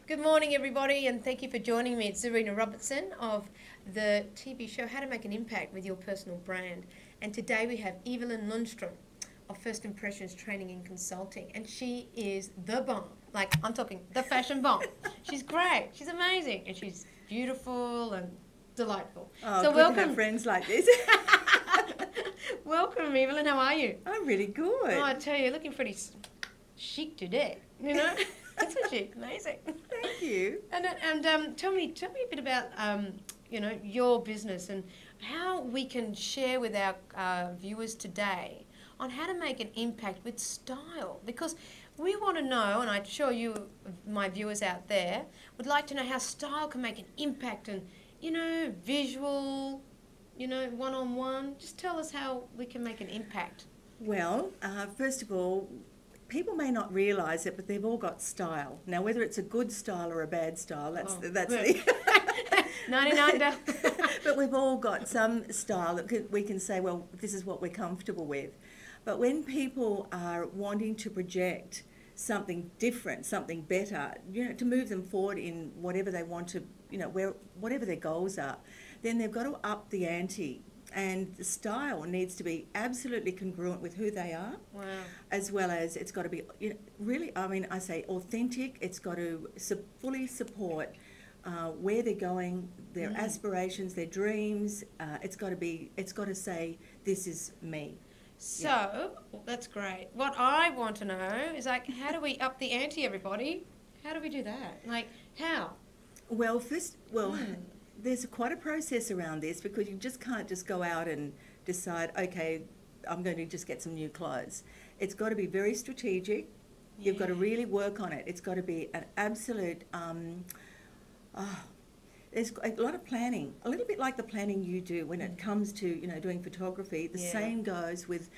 Good morning, everybody, and thank you for joining me. It's Zahrina Robertson of the TV show How to Make an Impact with Your Personal Brand. And today we have Evelyn Lundstrom of First Impressions Training and Consulting. And she is the bomb. Like, I'm talking the fashion bomb. She's great. She's amazing. And she's beautiful and delightful. Oh, so good welcome. to have friends like this. Welcome, Evelyn. How are you? I'm really good. Oh, I tell you, you're looking pretty chic today. You know? That's a chic. Amazing. Thank you. And tell me a bit about your business and how we can share with our viewers today on how to make an impact with style, because we want to know, and I'm sure you, my viewers out there, would like to know how style can make an impact and visual, one-on-one. Just tell us how we can make an impact. Well, first of all, people may not realise it, but they've all got style. Now, whether it's a good style or a bad style, that's Oh, the 99 dollars. But we've all got some style that we can say, well, this is what we're comfortable with. But when people are wanting to project something different, something better, to move them forward in whatever they want to, whatever their goals are, then they've got to up the ante. And the style needs to be absolutely congruent with who they are. Wow. As well as it's got to be, really, I say authentic. It's got to fully support where they're going, their aspirations, their dreams. It's got to say, this is me. So, that's great. What I want to know is, how do we up the ante, everybody? How do we do that? How? Well, there's quite a process around this, because you just can't just go out and decide, okay, I'm going to just get some new clothes. It's got to be very strategic. You've got to really work on it. It's got to be an absolute... there's a lot of planning, a little bit like the planning you do when it comes to doing photography. The same goes with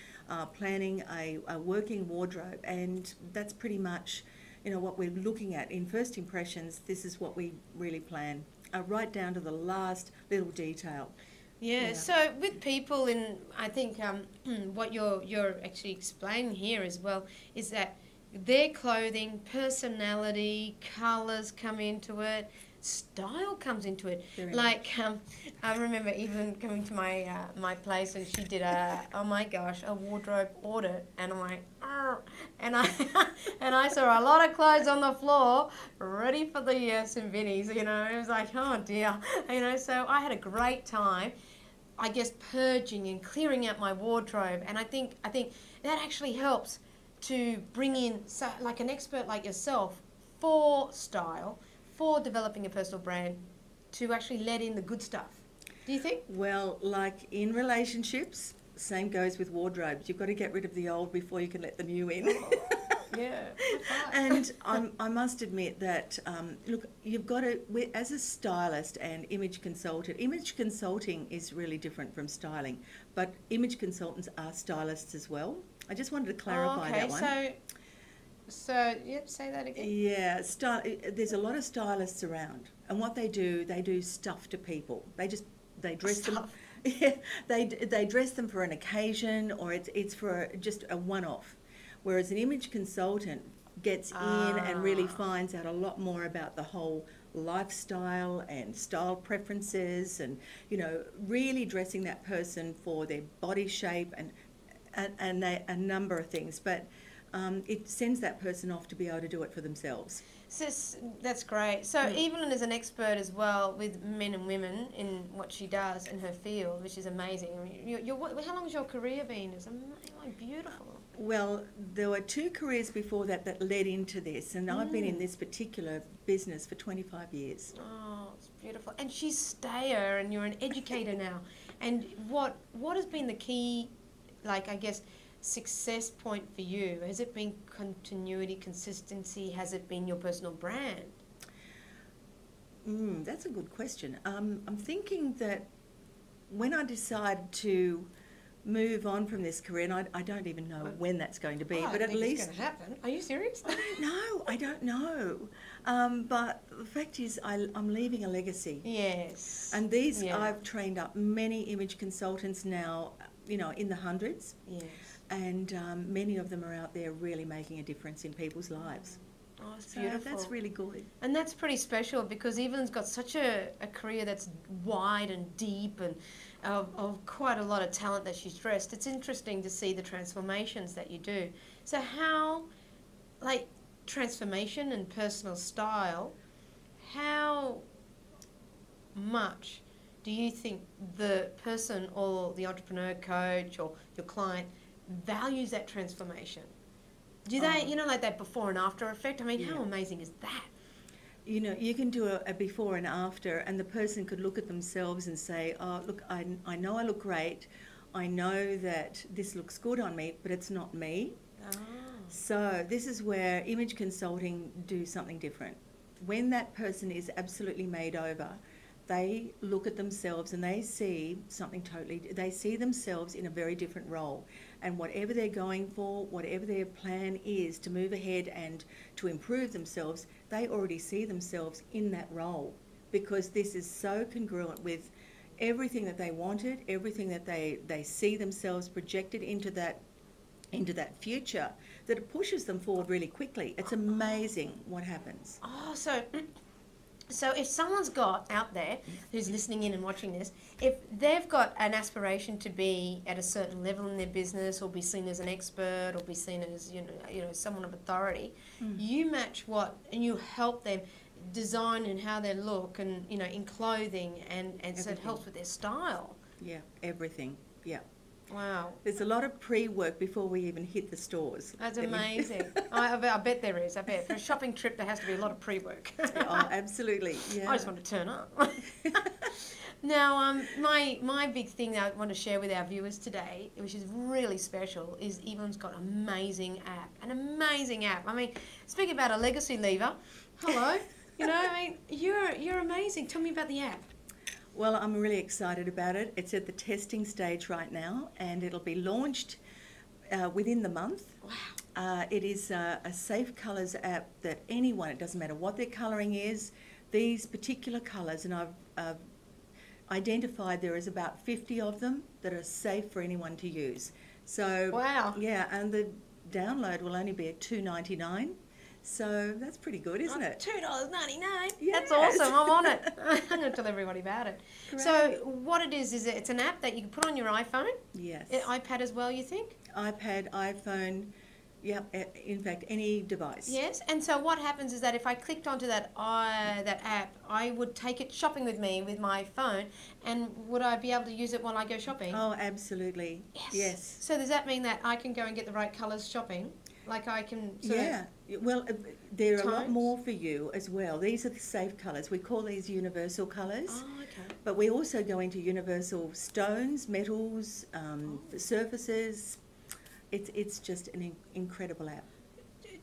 planning a working wardrobe, and that's pretty much what we're looking at in First Impressions. This is what we really plan, right down to the last little detail. Yeah. So with people, I think what you're actually explaining here as well is that their clothing, personality, colours come into it. Style comes into it. I remember Evelyn coming to my place, and she did a wardrobe audit, and I'm like, and I saw a lot of clothes on the floor ready for the Simbinis. It was like, oh dear, So I had a great time, I guess, purging and clearing out my wardrobe, and I think that actually helps to bring in an expert like yourself for style, for developing a personal brand, to actually let in the good stuff. Do you think? Well, like in relationships, same goes with wardrobes. You've got to get rid of the old before you can let the new in. Yeah. And I must admit that, look, you've got to, as a stylist and image consulting is really different from styling, but image consultants are stylists as well. I just wanted to clarify that one. So, say that again. Yeah, there's a lot of stylists around, and what they do stuff to people. They dress them. Yeah, they dress them for an occasion, or it's for just a one-off. Whereas an image consultant gets in and really finds out a lot more about the whole lifestyle and style preferences, and really dressing that person for their body shape and a number of things. But it sends that person off to be able to do it for themselves. So that's great. So Evelyn is an expert as well with men and women in what she does in her field, which is amazing. I mean, how long has your career been? It's beautiful. Well, there were 2 careers before that led into this, and I've been in this particular business for 25 years. Oh, it's beautiful. And she's stayer, and you're an educator now. And what has been the key, success point for you? Has it been continuity, consistency? Has it been your personal brand? That's a good question. I'm thinking that when I decide to move on from this career, and I don't even know when that's going to be, but at least it's going to happen. Are you serious? No, I don't know. But the fact is, I'm leaving a legacy. Yes. And I've trained up many image consultants now, in the hundreds. Yes. And many of them are out there really making a difference in people's lives. Oh, it's So beautiful. that's really good. And that's pretty special because Evelyn's got such a career that's wide and deep and of quite a lot of talent that she's dressed. It's interesting to see the transformations that you do. So how, like, transformation and personal style, how much do you think the person or the entrepreneur coach or your client values that transformation? Do they, you know, like that before and after effect? I mean, how amazing is that? You know, you can do a before and after, and the person could look at themselves and say, oh, look, I know I look great. I know that this looks good on me, but it's not me. Oh. So this is where image consulting do something different. When that person is absolutely made over, they look at themselves and they see something they see themselves in a very different role. And whatever they're going for, whatever their plan is to move ahead and to improve themselves, they already see themselves in that role, because this is so congruent with everything that they wanted, everything that they see themselves projected into that future, that it pushes them forward really quickly. It's amazing what happens. Oh, so if someone's got out there who's listening in and watching this, if they've got an aspiration to be at a certain level in their business, or be seen as an expert, or be seen as you know someone of authority, you match and you help them design and how they look, and you know, in clothing, and so it helps with their style. Yeah, everything. Yeah. Wow. There's a lot of pre-work before we even hit the stores. That's amazing. I bet there is. I bet. For a shopping trip, there has to be a lot of pre-work. Oh, absolutely. Yeah. I just want to turn up. Now, my big thing that I want to share with our viewers today, which is really special, is Evelyn's got an amazing app. I mean, speaking about a legacy leaver, hello. You know, I mean, you're amazing. Tell me about the app. Well, I'm really excited about it. It's at the testing stage right now, and it'll be launched within the month. Wow. It is a safe colours app that anyone, it doesn't matter what their colouring is, these particular colours, and I've identified there is about 50 of them that are safe for anyone to use. So, wow. Yeah, and the download will only be at $2.99. So that's pretty good, isn't it? $2.99. Yes. That's awesome. I'm on it. I'm going to tell everybody about it. Great. So what it is it's an app that you can put on your iPhone. Yes. iPad as well, you think? iPad, iPhone, yeah, in fact, any device. Yes. And so what happens is that if I clicked onto that app, I would take it shopping with me with my phone, and would I be able to use it while I go shopping? Oh, absolutely. Yes. So does that mean that I can go and get the right colours shopping? Like I can sort Yeah, well, there are a lot tones? more for you as well. These are the safe colours. We call these universal colours. Oh, okay. But we also go into universal stones, metals, surfaces. It's just an incredible app.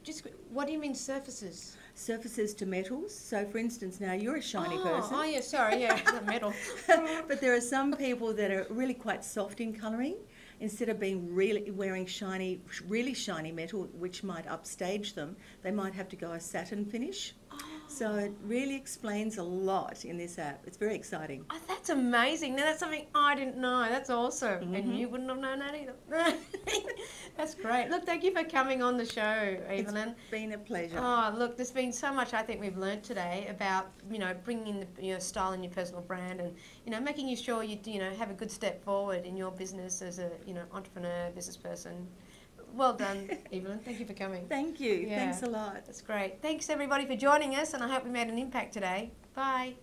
Just what do you mean surfaces? Surfaces to metals. So, for instance, now you're a shiny person. Oh, yeah, sorry, yeah, the metal. But there are some people that are really quite soft in colouring. Instead of being wearing really shiny metal, which might upstage them, they might have to go a satin finish. Oh. So it really explains a lot in this app. It's very exciting. Oh, that's amazing. Now, that's something I didn't know. That's awesome. And you wouldn't have known that either. That's great. Look, thank you for coming on the show, Evelyn. It's been a pleasure. Oh, look, there's been so much I think we've learnt today about, you know, bringing your style in your personal brand, and, you know, making sure you have a good step forward in your business as a, entrepreneur, business person. Well done, Evelyn. Thank you for coming. Thank you. Yeah. Thanks a lot. That's great. Thanks, everybody, for joining us, and I hope we made an impact today. Bye.